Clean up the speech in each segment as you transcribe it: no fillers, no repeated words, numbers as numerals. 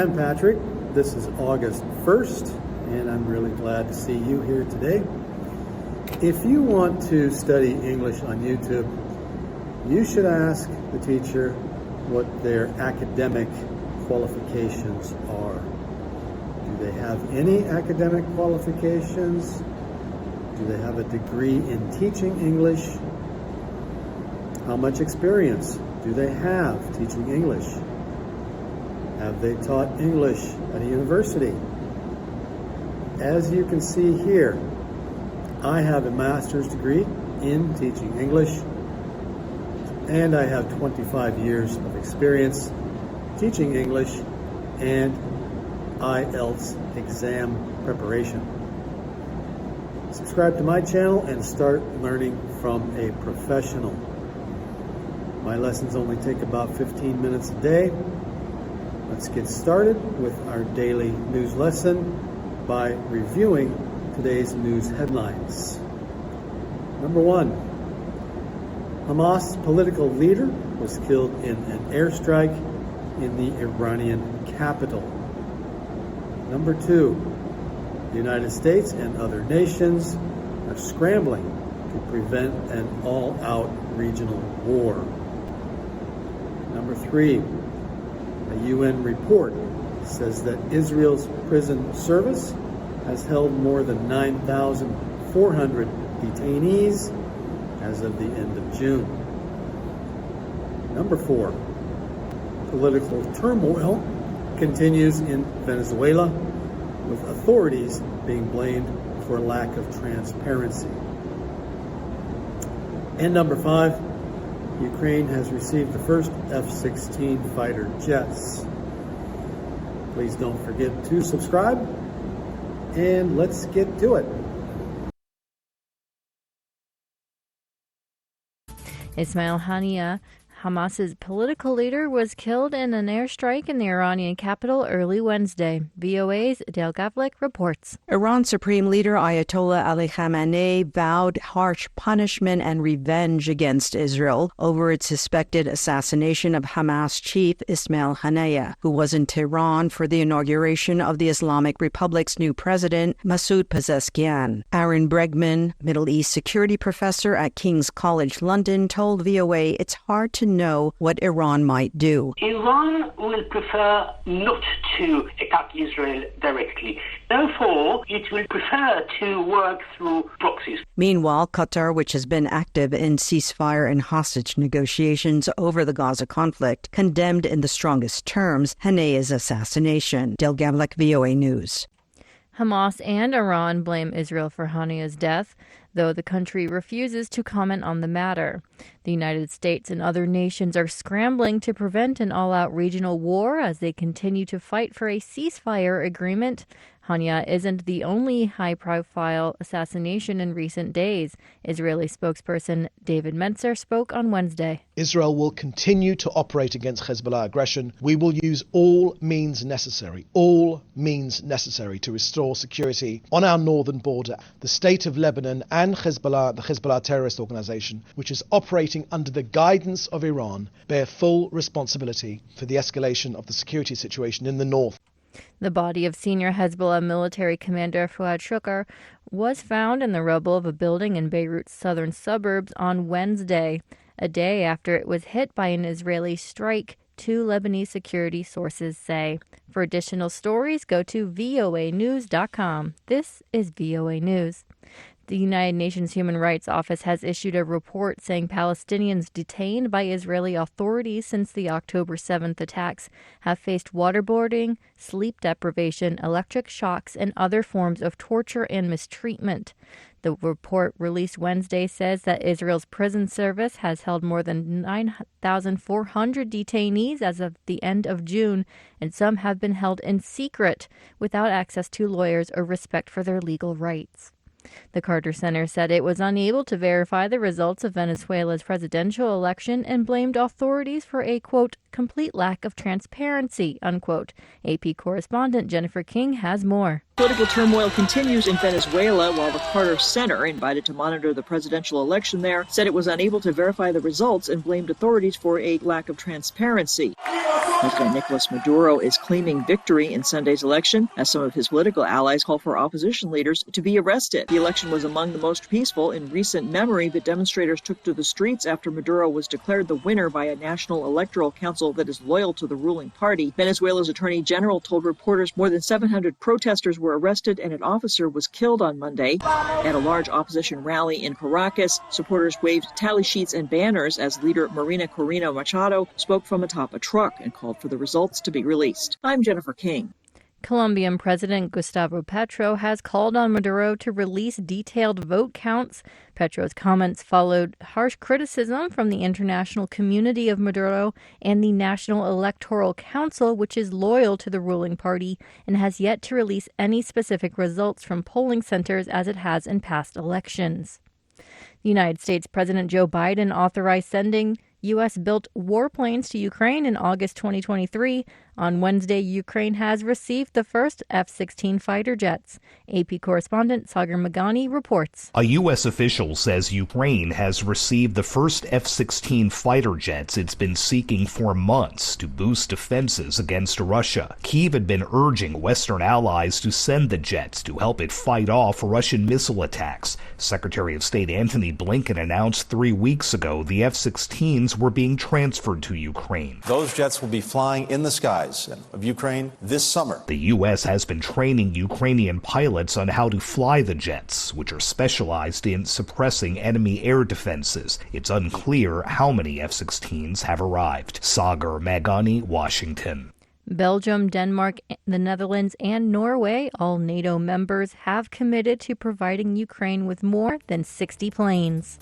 I'm Patrick. This is August 1st, and I'm really glad to see you here today. If you want to study English on YouTube, you should ask the teacher what their academic qualifications are. Do they have any academic qualifications? Do they have a degree in teaching English? How much experience do they have teaching English? Have they taught English at a university? As you can see here, I have a master's degree in teaching English, and I have 25 years of experience teaching English and IELTS exam preparation. Subscribe to my channel and start learning from a professional. My lessons only take about 15 minutes a day. Let's get started with our daily news lesson by reviewing today's news headlines. Number 1, Hamas political leader was killed in an airstrike in the Iranian capital. Number 2, the United States and other nations are scrambling to prevent an all-out regional war. Number 3, a UN report says that Israel's prison service has held more than 9,400 detainees as of the end of June. Number 4, political turmoil continues in Venezuela, with authorities being blamed for lack of transparency. And number 5, Ukraine has received the first F-16 fighter jets. Please don't forget to subscribe, and let's get to it. Ismail Haniyeh, Hamas's political leader, was killed in an airstrike in the Iranian capital early Wednesday. VOA's Dale Gavlik reports. Iran's Supreme Leader Ayatollah Ali Khamenei vowed harsh punishment and revenge against Israel over its suspected assassination of Hamas chief Ismail Haniyeh, who was in Tehran for the inauguration of the Islamic Republic's new president, Masoud Pezeshkian. Aaron Bregman, Middle East security professor at King's College London, told VOA it's hard to know what Iran might do. Iran will prefer not to attack Israel directly. Therefore, it will prefer to work through proxies. Meanwhile, Qatar, which has been active in ceasefire and hostage negotiations over the Gaza conflict, condemned in the strongest terms Haniyeh's assassination. Del Gavlik, VOA News. Hamas and Iran blame Israel for Haniyeh's death, though the country refuses to comment on the matter. The United States and other nations are scrambling to prevent an all-out regional war as they continue to fight for a ceasefire agreement. Haniyeh isn't the only high-profile assassination in recent days. Israeli spokesperson David Mentzer spoke on Wednesday. Israel will continue to operate against Hezbollah aggression. We will use all means necessary to restore security on our northern border. The state of Lebanon and Hezbollah, the Hezbollah terrorist organization, which is operating under the guidance of Iran, bear full responsibility for the escalation of the security situation in the north. The body of senior Hezbollah military commander Fuad Shukr was found in the rubble of a building in Beirut's southern suburbs on Wednesday, a day after it was hit by an Israeli strike, two Lebanese security sources say. For additional stories, go to voanews.com. This is VOA News. The United Nations Human Rights Office has issued a report saying Palestinians detained by Israeli authorities since the October 7th attacks have faced waterboarding, sleep deprivation, electric shocks, and other forms of torture and mistreatment. The report released Wednesday says that Israel's prison service has held more than 9,400 detainees as of the end of June, and some have been held in secret without access to lawyers or respect for their legal rights. The Carter Center said it was unable to verify the results of Venezuela's presidential election and blamed authorities for a, quote, complete lack of transparency, unquote. AP correspondent Jennifer King has more. Political turmoil continues in Venezuela while the Carter Center, invited to monitor the presidential election there, said it was unable to verify the results and blamed authorities for a lack of transparency. President Nicolas Maduro is claiming victory in Sunday's election as some of his political allies call for opposition leaders to be arrested. The election was among the most peaceful in recent memory, but demonstrators took to the streets after Maduro was declared the winner by a national electoral council that is loyal to the ruling party. Venezuela's attorney general told reporters more than 700 protesters were arrested and an officer was killed on Monday. At a large opposition rally in Caracas, supporters waved tally sheets and banners as leader Marina Corina Machado spoke from atop a truck and called for the results to be released. I'm Jennifer King. Colombian President Gustavo Petro has called on Maduro to release detailed vote counts. Petro's comments followed harsh criticism from the international community of Maduro and the National Electoral Council, which is loyal to the ruling party and has yet to release any specific results from polling centers as it has in past elections. The United States President Joe Biden authorized sending U.S.-built warplanes to Ukraine in August 2023. On Wednesday, Ukraine has received the first F-16 fighter jets. AP correspondent Sagar Magani reports. A U.S. official says Ukraine has received the first F-16 fighter jets it's been seeking for months to boost defenses against Russia. Kyiv had been urging Western allies to send the jets to help it fight off Russian missile attacks. Secretary of State Antony Blinken announced 3 weeks ago the F-16s were being transferred to Ukraine. Those jets will be flying in the skies of Ukraine this summer. The U.S. has been training Ukrainian pilots on how to fly the jets, which are specialized in suppressing enemy air defenses. It's unclear how many F-16s have arrived. Sagar Magani, Washington. Belgium, Denmark, the Netherlands, and Norway, all NATO members, have committed to providing Ukraine with more than 60 planes.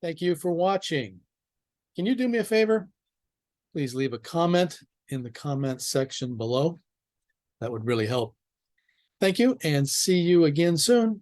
Thank you for watching. Can you do me a favor? Please leave a comment in the comment section below. That would really help. Thank you, and see you again soon.